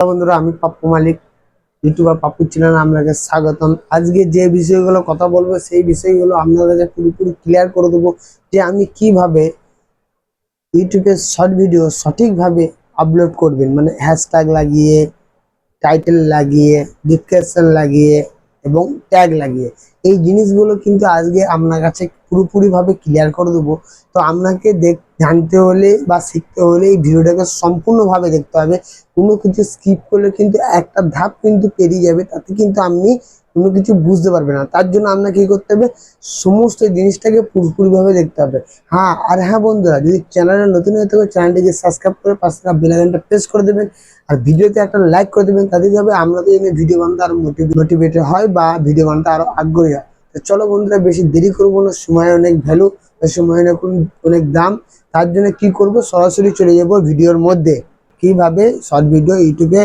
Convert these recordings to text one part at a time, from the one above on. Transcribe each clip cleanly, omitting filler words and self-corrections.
বন্ধুরা, আমি পাপ্পু মালিক, ইউটিউবার পাপ্পু চ্যানেলে আপনাকে স্বাগতম। আজকে যে বিষয়গুলো কথা বলবো সেই বিষয়গুলো আপনাদের পুরোপুরি ক্লিয়ার করে দেবো যে আমি কিভাবে ইউটিউবে শর্ট ভিডিও সঠিকভাবে আপলোড করবেন, মানে হ্যাশট্যাগ লাগিয়ে, টাইটেল লাগিয়ে, ডিসক্রিপশন লাগিয়ে এবং ট্যাগ লাগিয়ে। এই জিনিসগুলো কিন্তু আজকে আপনার কাছে পুরোপুরি ভাবে ক্লিয়ার করে দেবো। তো আপনাকে জানতে হলে বা শিখতে হলে এই ভিডিওটাকে সম্পূর্ণভাবে দেখতে হবে। কোনো কিছু স্কিপ করলে কিন্তু একটা ধাপ কিন্তু পেরিয়ে যাবে, তাতে কিন্তু আপনি কোনো কিছু বুঝতে পারবেন না। তার জন্য আপনাকে কি করতে হবে, সমস্ত জিনিসটাকে পুরোপুরিভাবে দেখতে হবে। হ্যাঁ বন্ধুরা, যদি চ্যানেলে নতুন হয়ে থাকে চ্যানেলটিকে সাবস্ক্রাইব করে পাশে থাকা বেল আইকনটা প্রেস করে দেবেন, আর ভিডিওতে একটা লাইক করে দেবেন। তাতে কি হবে, আমাদের এখানে ভিডিও বানাতে আরো মোটিভেটেড হয় বা ভিডিও বানাতে আরো আগ্রহী হয়। তো চলো বন্ধুরা, বেশি দেরি করবো না, সময় অনেক ভ্যালু, সময় অনেক দাম। তার জন্য কি করব, সরাসরি চলে যাব ভিডিওর মধ্যে। কিভাবে শর্ট ভিডিও ইউটিউবে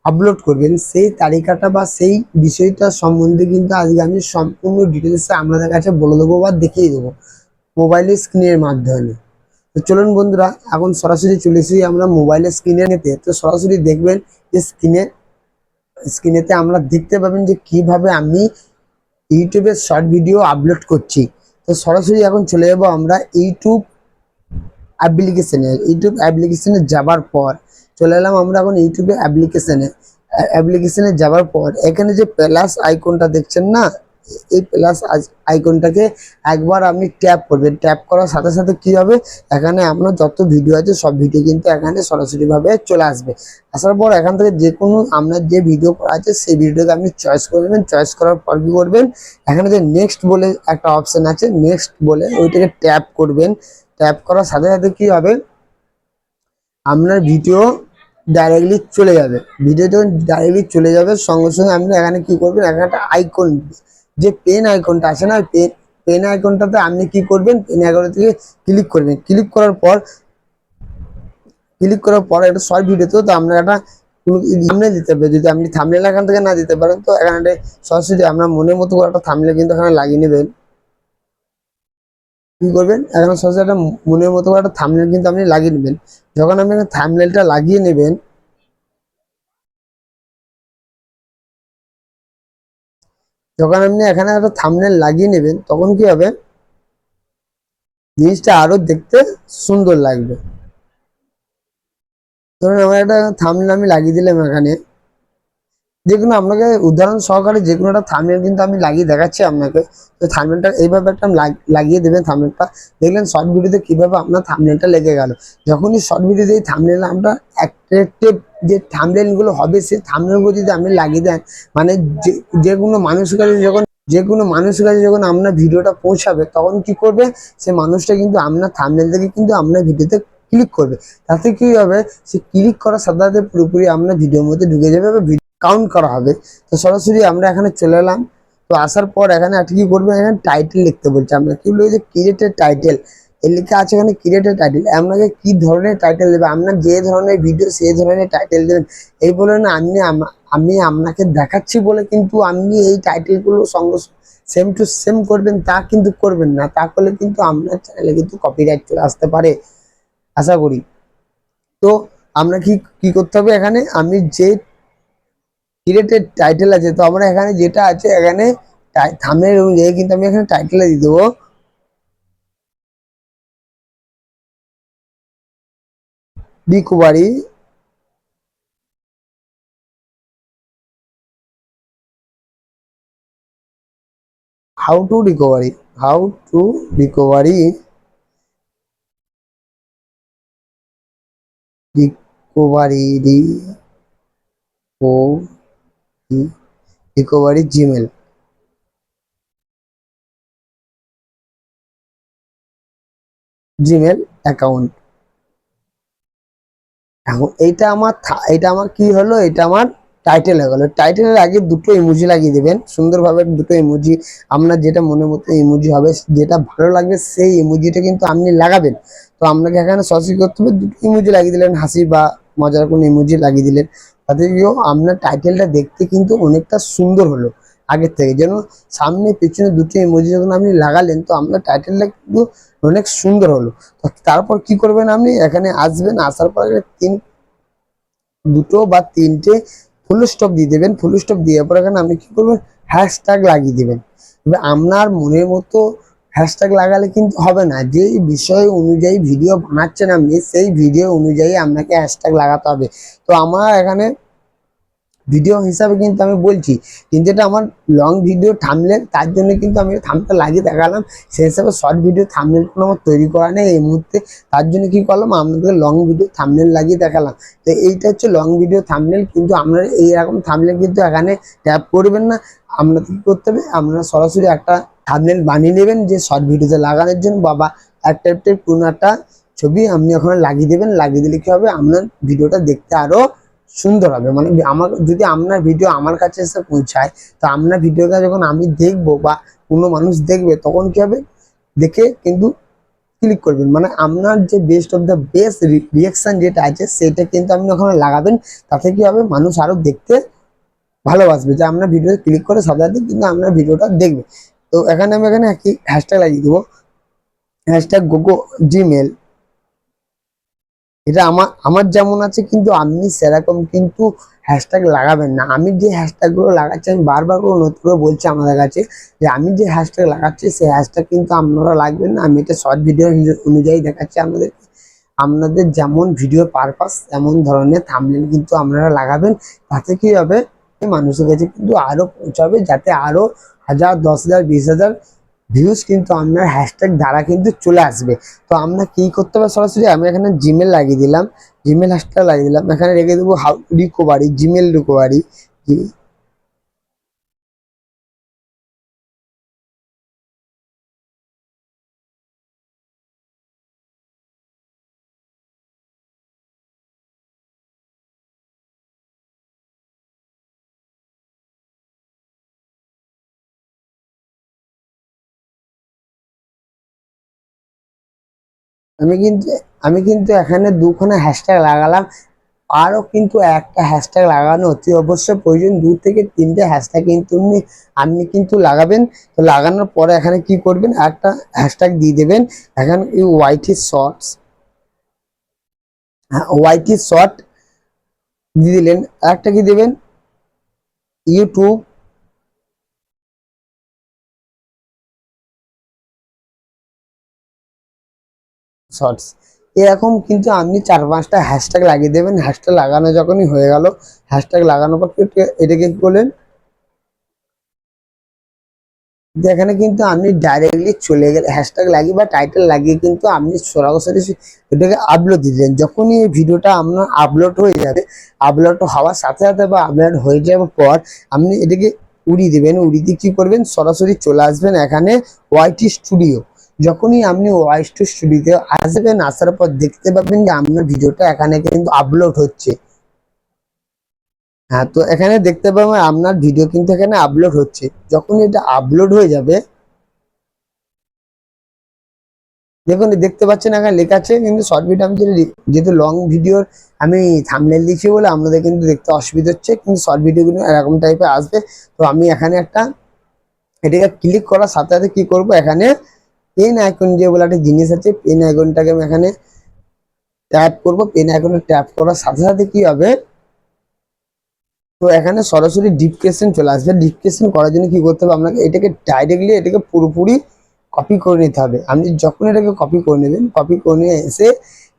আপলোড করবেন সেই তালিকাটা বা সেই বিষয়টা সম্বন্ধে কিন্তু আজকে আমি সম্পূর্ণ ডিটেলসে আপনাদের কাছে বলে দেবো বা দেখিয়ে দেবো মোবাইলের স্ক্রিনের মাধ্যমে। তো চলুন বন্ধুরা, এখন সরাসরি চলে এসেছি আমরা মোবাইলের স্ক্রিনে নিতে। তো সরাসরি দেখবেন যে স্ক্রিনেতে আমরা দেখতে পাবেন যে কিভাবে আমি ইউটিউবে শর্ট ভিডিও আপলোড করছি। তো সরাসরি এখন চলে যাব আমরা ইউটিউব অ্যাপ্লিকেশনে যাবার পর চলে এলাম আমরা এখন অ্যাপ্লিকেশনে যাবার পর এখানে যে প্লাস আইকনটা দেখছেন না, এই প্লাস আইকনটাকে একবার আপনি ট্যাপ করবেন। ট্যাপ করার সাথে সাথে কি হবে, এখানে আপনার যত ভিডিও আছে সব ভিডিও কিন্তু এখানে সরাসরি ভাবে চলে আসবে। আসার পর এখান থেকে যে কোনো আপনার যে ভিডিও করা আছে সেই ভিডিওকে আপনি চয়েস করে নেবেন। চয়েস করার পর কি করবেন, এখানে যে নেক্সট বলে একটা অপশন আছে, নেক্সট বলে ওইটাকে ট্যাপ করবেন। ট্যাপ করার সাথে সাথে কি হবে, আপনার ভিডিও ডাইরেক্টলি চলে যাবে। ভিডিও যখন ডাইরেক্টলি চলে যাবে সঙ্গে সঙ্গে আপনি এখানে কি করবেন, এখানে একটা আইকন, যে পেন আইকনটা আছে না, পেন আইকনটাতে আপনি কি করবেন, পেন আইকন থেকে ক্লিক করবেন। ক্লিক করার পর একটা শর্ট ভিডিওতে তো আমরা একটা থাম্বনেল দিতে হবে। যদি আপনি থাম্বনেল এখান থেকে না দিতে পারেন তো এখানে সরাসরি আপনার মনের মতো করে একটা থাম্বনেল কিন্তু এখানে লাগিয়ে নেবেন। কি করবেন, এখন সরাসরি একটা মনের মতো করে একটা থাম্বনেল কিন্তু আপনি লাগিয়ে নেবেন। যখন আপনি থাম্বনেলটা লাগিয়ে নেবেন, তখন কি হবে, জিনিসটা আরো দেখতে সুন্দর লাগবে। ধরুন আমার একটা থাম্বনেল আমি লাগিয়ে দিলাম এখানে, যে কোনো আপনাকে উদাহরণ সহকারে যে কোনো একটা থাম্বনেল কিন্তু আমি লাগিয়ে দেখাচ্ছি আপনাকে। তো থাম্বনেলটা এইভাবে একটা লাগিয়ে দেবেন। থাম্বনেলটা দেখলেন শর্ট ভিডিওতে কিভাবে আপনার থাম্বনেলটা লেগে গেল। যখনই শর্ট ভিডিওতে এই থাম্বনেল আমরা অ্যাট্রাকটিভ যে থাম্বনেলগুলো হবে সেই থাম্বনেলগুলো যদি আপনি লাগিয়ে দেন, মানে যে কোনো মানুষের কাছে যখন আপনার ভিডিওটা পৌঁছাবে তখন কি করবে, সে মানুষটা কিন্তু আপনার থাম্বনেল থেকে কিন্তু আপনার ভিডিওতে ক্লিক করবে। তাতে কি হবে, সে ক্লিক করার সাথে সাথে পুরোপুরি আপনার ভিডিওর মধ্যে ঢুকে যাবে বা কাউন্ট করা হবে। তো সরাসরি আমরা এখানে চলে এলাম। তো আসার পর এখানে একটা কি করবেন, এখানে টাইটেল লিখতে বলছে। আমরা কি বলবো, ক্রিয়েটেড টাইটেল এর লেখা আছে এখানে, ক্রিয়েটেড টাইটেল। আপনাকে কি ধরনের টাইটেল দেবে, আপনার যে ধরনের ভিডিও সেই ধরনের টাইটেল দেবেন। এই বলে না আমি আপনাকে দেখাচ্ছি বলে কিন্তু আপনি এই টাইটেলগুলো সঙ্গে সেম টু সেম করবেন তা কিন্তু করবেন না। তা করলে কিন্তু আপনার চ্যানেলে কিন্তু কপিরাইট চলে আসতে পারে, আশা করি। তো আমরা কি কি করতে হবে, এখানে আমি যে ক্রিয়েটেড টাইটেল আছে, তো আমরা এখানে যেটা আছে এখানে থাম্বনেল অনুযায়ী কিন্তু আমি এখানে টাইটেলে দিয়ে দেবো recovery how to recovery how to recovery recovery recovery Gmail account. এখন এটা আমার কি হলো, এটা আমার টাইটেল হয়ে গেলো। টাইটেলের আগে দুটো ইমোজি লাগিয়ে দেবেন সুন্দরভাবে, দুটো ইমোজি। আপনার যেটা মনের মতো ইমোজি হবে, যেটা ভালো লাগবে সেই ইমোজিটা কিন্তু আপনি লাগাবেন। তো আপনাকে এখানে সরাসরি করতে হবে, দুটো ইমোজি লাগিয়ে দিলেন, হাসি বা মজার কোনো ইমোজি লাগিয়ে দিলেন। তাতে কি আপনার টাইটেলটা দেখতে কিন্তু অনেকটা সুন্দর হলো আগের থেকে। যেন সামনে পেছনে দুটো ইমোজি যখন আপনি লাগালেন তো আপনার টাইটেলটা কিন্তু অনেক সুন্দর হলো। তো তারপর কি করবেন, আপনি এখানে আসবেন। আসার পর দুটো বা তিনটে ফুল স্টপ দিয়ে দেবেন। ফুল স্টপ দেওয়ার পর এখানে আপনি কি করবেন, হ্যাশট্যাগ লাগিয়ে দেবেন। এবার আপনার মনের মতো হ্যাশট্যাগ লাগালে কিন্তু হবে না, যেই বিষয় অনুযায়ী ভিডিও বানাচ্ছেন আপনি সেই ভিডিও অনুযায়ী আপনাকে হ্যাশট্যাগ লাগাতে হবে। তো আমার এখানে ভিডিও হিসাবে কিন্তু আমি বলছি, কিন্তু এটা আমার লং ভিডিও থাম্বনেল, তার জন্য কিন্তু আমি থাম্বনেল লাগিয়ে দেখালাম। সেই হিসাবে শর্ট ভিডিও থাম্বনেল কোনো আমার তৈরি করা নেই এই মুহূর্তে, তার জন্য কি করলাম আপনাদের লং ভিডিও থাম্বনেল লাগিয়ে দেখালাম। তো এইটা হচ্ছে লং ভিডিও থাম্বনেল, কিন্তু আপনারা এইরকম থাম্বনেল কিন্তু এখানে ট্যাপ করবেন না। আপনাদের কি করতে হবে, আপনারা সরাসরি একটা থাম্বনেল বানিয়ে নেবেন যে শর্ট ভিডিওতে লাগানোর জন্য, বাবা একটা কোনো একটা ছবি আপনি ওখানে লাগিয়ে দেবেন। লাগিয়ে দিলে কি হবে, আপনার ভিডিওটা দেখতে আরো সুন্দর হবে। মানে আমার যদি আপনার ভিডিও আমার কাছে এসে পৌঁছায়, তো আপনার ভিডিওটা যখন আমি দেখবো বা কোনো মানুষ দেখবে, তখন কি হবে, দেখে কিন্তু ক্লিক করবেন। মানে আপনার যে best of the best reaction যেটা আছে সেটা কিন্তু আপনি ওখানে লাগাবেন। তাতে কি হবে, মানুষ আরো দেখতে ভালোবাসবে, যে আপনার ভিডিও ক্লিক করে সাথে কিন্তু আপনার ভিডিওটা দেখবে। তো এখানে আমি এখানে একটি হ্যাশট্যাগ লাগিয়ে দেবো, হ্যাশট্যাগ গোগো জিমেল। এটা আমার আমার যেমন আছে, কিন্তু আপনি সেরকম কিন্তু হ্যাশট্যাগ লাগাবেন না। আমি যে হ্যাশট্যাগ গুলো লাগাচ্ছি, আমি বারবার করে নতুন করে বলছি আমাদের কাছে, যে আমি যে হ্যাশট্যাগ লাগাচ্ছি সেই হ্যাশট্যাগ কিন্তু আপনারা লাগবেন না। আমি এটা শর্ট ভিডিও অনুযায়ী দেখাচ্ছি আপনাদের। আপনাদের যেমন ভিডিও পারপাস এমন ধরনের থাম্বনেল কিন্তু আপনারা লাগাবেন। তাতে কি হবে, মানুষের কাছে কিন্তু আরো পৌঁছাবে, যাতে আরো 1000, 10,000, 20,000 ভিউজ কিন্তু আপনার হ্যাশট্যাগ দ্বারা কিন্তু চলে আসবে। তো আমরা কি করতে হবে, সরাসরি আমি এখানে জিমেল লাগিয়ে দিলাম, জিমেল হ্যাশট্যাগ লাগিয়ে দিলাম। এখানে রেখে দেবো হাউ রিকভারি, জিমেল রিকভারি। আমি কিন্তু আমি কিন্তু এখানে দুখানা হ্যাশট্যাগ লাগালাম। আরো কিন্তু একটা হ্যাশট্যাগ লাগানো অতি অবশ্যই প্রয়োজন, 2 থেকে 3টে হ্যাশট্যাগ কিন্তু আপনি কিন্তু লাগাবেন। তো লাগানোর পরে এখানে কি করবেন, একটা হ্যাশট্যাগ দিয়ে দেবেন। এখানে ওয়াইটি শর্টস, হ্যাঁ ওয়াইটি শর্ট দিয়ে দিলেন। একটা কি দেবেন, ইউটিউব শর্টস। এরকম কিন্তু আপনি 4-5টা হ্যাশট্যাগ লাগিয়ে দেবেন। হ্যাশট্যাগ লাগানো যখনই হয়ে গেল, হ্যাশট্যাগ লাগানোর পর এটাকে কি করলেন, যেখানে কিন্তু আপনি ডাইরেক্টলি চলে গেলে হ্যাশট্যাগ লাগিয়ে বা টাইটেল লাগিয়ে কিন্তু আপনি সরাসরি এটাকে আপলোড দিলেন। যখনই এই ভিডিওটা আপনার আপলোড হয়ে যাবে, আপলোড হওয়ার সাথে সাথে বা আপলোড হয়ে যাওয়ার পর আপনি এটাকে উড়িয়ে দেবেন। উড়িয়ে দিয়ে কি করবেন, সরাসরি চলে আসবেন এখানে ওয়াইটি স্টুডিও। যখনই আপনি ওয়াইটি স্টুডিওতে আসবেন, আসার পর দেখতে পাবেন যে আপনার ভিডিওটা এখানে কিন্তু আপলোড হচ্ছে। হ্যাঁ, তো এখানে দেখতে পাবেন আপনার ভিডিও কিন্তু এখানে আপলোড হচ্ছে। যখন এটা আপলোড হয়ে যাবে, দেখুন দেখতে পাচ্ছেন এখানে লেখা আছে, কিন্তু শর্ট ভিডিও আমি যেহেতু লং ভিডিওর আমি থাম্বনেল দিচ্ছি বলে আপনাদের কিন্তু দেখতে অসুবিধা হচ্ছে, কিন্তু শর্ট ভিডিও কিন্তু এরকম টাইপের আসবে। তো আমি এখানে একটা এটাকে ক্লিক করার সাথে সাথে কি করব, এখানে পেন আইকন যে বলে একটা জিনিস আছে, পেন আইকনটাকে আমি এখানে ট্যাপ করব। পেন আইকনে ট্যাপ করার সাথে সাথে কি হবে, তো এখানে সরাসরি ডিসক্রিপশন চলে আসবে। ডিসক্রিপশন করার জন্য কি করতে হবে, আপনাকে এটাকে ডাইরেক্টলি এটাকে পুরোপুরি কপি করে নিতে হবে। আপনি যখন এটাকে কপি করে নেবেন, কপি করে নিয়ে এসে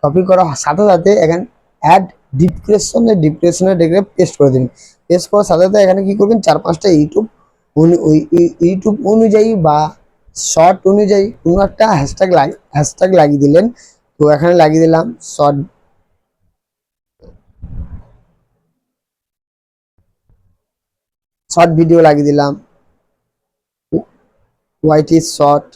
কপি করার সাথে সাথে এখানে অ্যাড ডিসক্রিপশনে এটাকে পেস্ট করে দেবেন। পেস্ট করার সাথে সাথে এখানে কি করবেন, 4-5টা ইউটিউব অনুযায়ী বা শর্ট অনুযায়ী কোনো একটা হ্যাশট্যাগ লাগিয়ে দিলেন। তো এখানে লাগিয়ে দিলাম শর্ট, শর্ট ভিডিও লাগিয়ে দিলাম, হোয়াইট ইজ শর্ট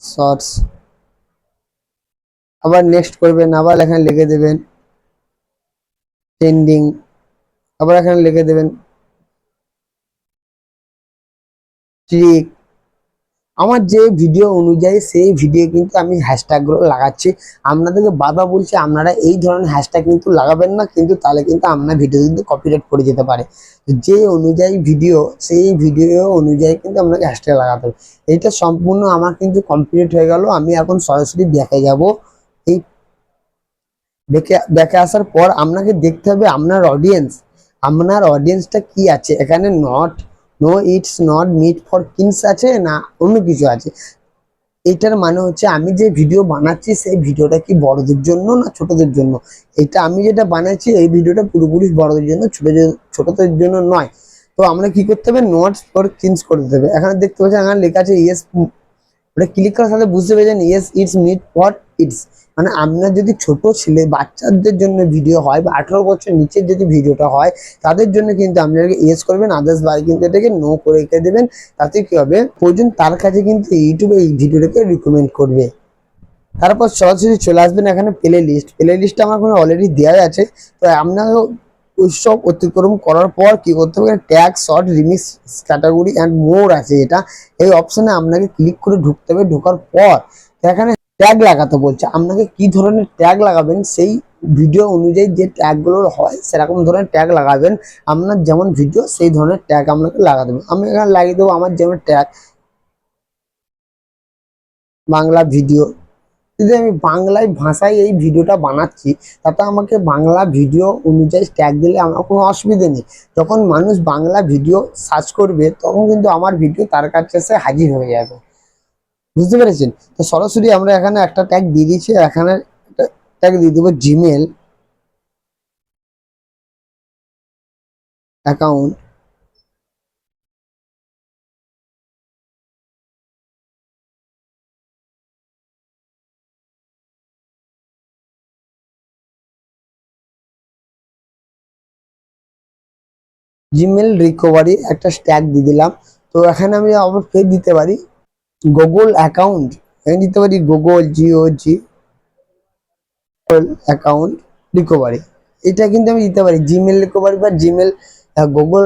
শর্টস। আবার নেক্সট করবেন, আবার এখানে লিখে দেবেন ট্রেন্ডিং, আবার এখানে লিখে দেবেন ট্রিক। আমার যে ভিডিও অনুযায়ী সেই ভিডিও কিন্তু আমি হ্যাশট্যাগুলো লাগাচ্ছি। আপনাদেরকে বারবার বলছি আপনারা এই ধরনের হ্যাশট্যাগ কিন্তু লাগাবেন না, কিন্তু তাহলে কিন্তু আপনার ভিডিও কিন্তু কপিরাইট করে যেতে পারে। যে অনুযায়ী ভিডিও সেই ভিডিও অনুযায়ী কিন্তু আপনাকে হ্যাশট্যাগ লাগাতে হবে। এইটা সম্পূর্ণ আমার কিন্তু কমপ্লিট হয়ে গেল। আমি এখন সরাসরি ব্যাকে যাব। এই ব্যাকে আসার পর আপনাকে দেখতে হবে আপনার অডিয়েন্সটা কি আছে। এখানে no it's not meant for kids আছে না অন্য কিছু আছে। এটার মানে হচ্ছে আমি যে ভিডিও বানাচ্ছি সেই ভিডিওটা কি বড়দের জন্য না ছোটদের জন্য। এটা আমি যেটা বানাচ্ছি এই ভিডিওটা পুরোপুরি বড়দের জন্য, ছোটদের জন্য নয়। তো আমরা কি করতে হবে, নট ফর কিডস করে দিতে হবে। এখানে দেখতে পাচ্ছেন এখানে লেখা আছে ইয়েস, ওটা ক্লিক করার সাথে বুঝতে পেরেছেন yes it's meant for it's. মানে আপনার যদি ছোট ছেলে বাচ্চাদের জন্য ভিডিও হয় বা 18 বছর নিচের যদি ভিডিওটা হয় তাদের জন্য কিন্তু আপনাকে ইয়েস করবেন, আদার্স বাই কিন্তু এটাকে নো করে রেখে দেবেন। তাতে কি হবে, প্রয়োজন তার কাছে কিন্তু ইউটিউবে এই ভিডিওটাকে রিকমেন্ড করবে। তারপর সরাসরি চলে আসবেন এখানে প্লে লিস্টটা আমার কোনো অলরেডি দেওয়া আছে। তো আপনাকে ওইসব অতিক্রম করার পর কি করতে হবে, tag short remix category and more আছে এটা, এই অপশনে আপনাকে ক্লিক করে ঢুকতে হবে। ঢোকার পর এখানে ট্যাগ লাগাতে বলছে, আপনাকে কি ধরনের ট্যাগ লাগাবেন সেই ভিডিও অনুযায়ী যে ট্যাগগুলো হয় সেরকম ধরনের ট্যাগ লাগাবেন। আপনার যেমন ভিডিও সেই ধরনের ট্যাগ আপনাকে লাগাতে হবে। আমি এখানে লাগিয়ে দেবো আমার যেমন ট্যাগ বাংলা ভিডিও। যদি আমি বাংলায় ভাষায় এই ভিডিওটা বানাচ্ছি তাতে আমাকে বাংলা ভিডিও অনুযায়ী ট্যাগ দিলে আমার কোনো অসুবিধে নেই। যখন মানুষ বাংলা ভিডিও সার্চ করবে তখন কিন্তু আমার ভিডিও তার কাছে এসে হাজির হয়ে যাবে। বুঝতে পেরেছেন? তো সরাসরি আমরা এখানে একটা ট্যাগ দিয়ে দিয়েছি। এখানে একটা ট্যাগ দিয়ে দেবো জিমেল অ্যাকাউন্ট। জিমেল রিকভারি একটা ট্যাগ দিয়ে দিলাম। তো এখানে আমি আবার ফের দিতে পারি গুগল অ্যাকাউন্ট, এখানে দিতে পারি গুগল GOG অ্যাকাউন্ট রিকভারি। এটা কিন্তু আমি দিতে পারি জিমেল রিকভারি বা জিমেল গুগল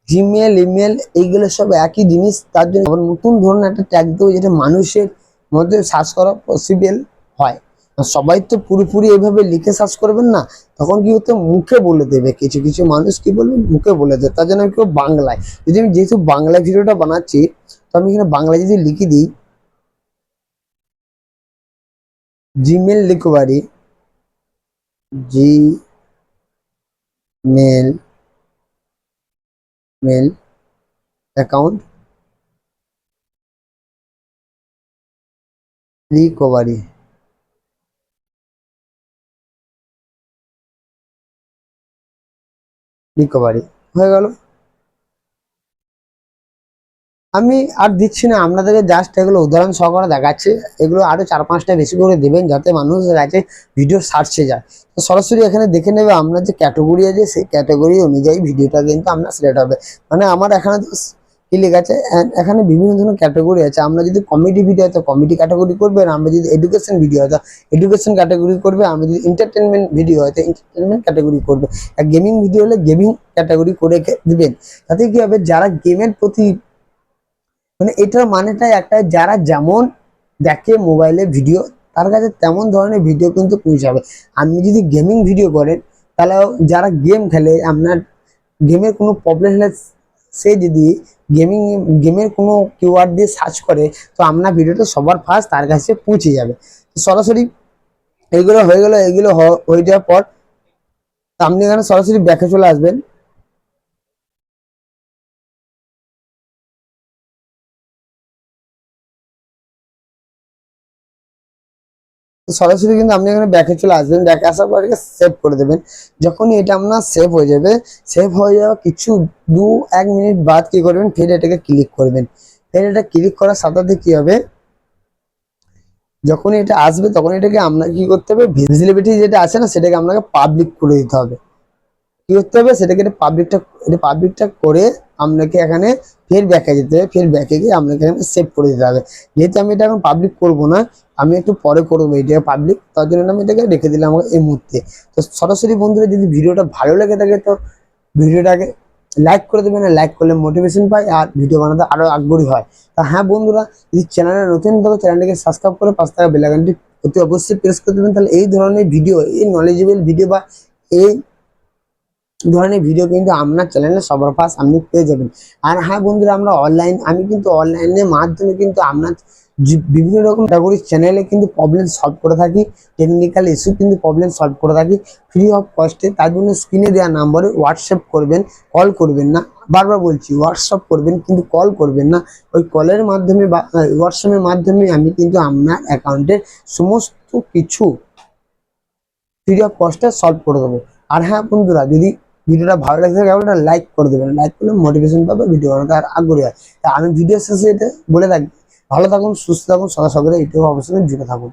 জিমেল ইমেল, এইগুলো সব একই জিনিস। তার জন্য আবার নতুন ধরনের একটা ট্যাগ দেবো যেটা মানুষের মধ্যে সার্চ করা পসিবল হয়। আর সবাই তো পুরোপুরি এইভাবে লিখে সার্চ করবেন না, তখন কি হতো মুখে বলে দেবে, কিছু কিছু মানুষ কি বলবে মুখে বলে দেবে। তার জন্য আমি কেউ বাংলায়, যদি আমি যেহেতু বাংলা ভিডিওটা বানাচ্ছি তো আমি এখানে বাংলায় যদি লিখে দিই Gmail recovery Gmail mail account recovery, হয়ে গেল। আমি আর দিচ্ছি না আপনাদেরকে, জাস্ট এগুলো উদাহরণ সহকারে দেখাচ্ছি। এগুলো আরো 4-5টা বেশি করে দেবেন যাতে মানুষের কাছে ভিডিও সার্চে যায়। তো সরাসরি এখানে দেখে নেবে আপনার যে ক্যাটাগরি আছে সেই ক্যাটাগরি অনুযায়ী ভিডিওটা কিন্তু আপনার সিলেক্ট হবে। মানে আমার এখানে কি লেখা আছে, এখানে বিভিন্ন ধরনের ক্যাটাগরি আছে। আমরা যদি কমেডি ভিডিও হয় তো কমেডি ক্যাটাগরি করবেন, আমরা যদি এডুকেশন ভিডিও হয় তো এডুকেশন ক্যাটাগরি করবে, আমরা যদি এন্টারটেনমেন্ট ভিডিও হয় তো এন্টারটেনমেন্ট ক্যাটাগরি করবে, আর গেমিং ভিডিও হলে গেমিং ক্যাটাগরি করে দিবেন। তাতে কি হবে, যারা গেমের প্রতি, মানে এটার মানেটাই একটা, যারা যেমন দেখে মোবাইলে ভিডিও তার কাছে তেমন ধরনের ভিডিও কিন্তু পৌঁছাবে। আপনি যদি গেমিং ভিডিও করেন তাহলে যারা গেম খেলে, আপনার গেমের কোনো প্রবলেম হলে সে যদি গেমের কোনো কিওয়ার্ড দিয়ে সার্চ করে তো আপনার ভিডিওটা সবার ফার্স্ট তার কাছে পৌঁছে যাবে। তো সরাসরি এইগুলো হয়ে গেল। এগুলো হয়ে যাওয়ার পর আপনি এখানে সরাসরি ব্যাকে চলে আসবেন। তো সরাসরি কিন্তু আপনি এখানে ব্যাকে চলে আসবেন। ব্যাকে আসার পর এটাকে সেভ করে দেবেন। যখনই এটা আপনার সেভ হয়ে যাবে, সেভ হয়ে যাওয়া কিছু 2-1 মিনিট বাদ কি করবেন, ফের এটাকে ক্লিক করবেন। ফের এটা ক্লিক করার সাথে সাথে কি হবে, যখন এটা আসবে তখন এটাকে আপনাকে কি করতে হবে, ভিজিবিলিটি যেটা আছে না সেটাকে আপনাকে পাবলিক করে দিতে হবে। কি করতে হবে, সেটাকে পাবলিকটা করে আপনাকে এখানে ফের ব্যাকে যেতে হবে। ফের ব্যাকে গিয়ে আপনাকে এখানে সেভ করে দিতে হবে। যেহেতু আমি এটা এখন পাবলিক করবো না, আমি একটু পরে করবো এটা পাবলিক, তার জন্য আমি এটাকে রেখে দিলাম এই মুহূর্তে। তো সরাসরি বন্ধুরা যদি ভিডিওটা ভালো লেগে থাকে তো ভিডিওটাকে লাইক করে দেবেন, লাইক করলে মোটিভেশন পাই আর ভিডিও বানাতে আরো আগ্রহী হয়। তা হ্যাঁ বন্ধুরা, যদি চ্যানেলে নতুন থাকো চ্যানেলটিকে সাবস্ক্রাইব করে পাশে থাকা বেল আইকনটি অতি অবশ্যই প্রেস করে দেবেন। তাহলে এই ধরনের ভিডিও, এই নলেজেবল ভিডিও বা এই ধরনের ভিডিও কিন্তু আপনার চ্যানেলে সবার ফার্স্ট আপনি পেয়ে যাবেন। আর হ্যাঁ বন্ধুরা, আমি কিন্তু অনলাইনের মাধ্যমে কিন্তু আপনার বিভিন্ন রকম ক্যাটাগরির চ্যানেলে কিন্তু প্রবলেম সলভ করে থাকি, টেকনিক্যাল ইস্যু কিন্তু প্রবলেম সলভ করে থাকি ফ্রি অফ কস্টে। তার জন্য স্ক্রিনে দেওয়া নাম্বারে হোয়াটসঅ্যাপ করবেন, কল করবেন না। বারবার বলছি, হোয়াটসঅ্যাপ করবেন কিন্তু কল করবেন না। ওই কলের মাধ্যমে বা হোয়াটসঅ্যাপের মাধ্যমে আমি কিন্তু আপনার অ্যাকাউন্টের সমস্ত কিছু ফ্রি অফ কস্টে সলভ করে দেবো। আর হ্যাঁ বন্ধুরা, যদি ভিডিওটা ভালো লাগে থাকে একটা লাইক করে দেবেন, লাইক করলে মোটিভেশন পাবে, ভিডিও বানাতে আর আগ্রহী হয়। তা আমি ভিডিও শেষে এটা বলে থাকি, ভালো থাকুন, সুস্থ থাকুন, সদা সকালে ইউটিউব অবশ্যই জুড়ে থাকুন।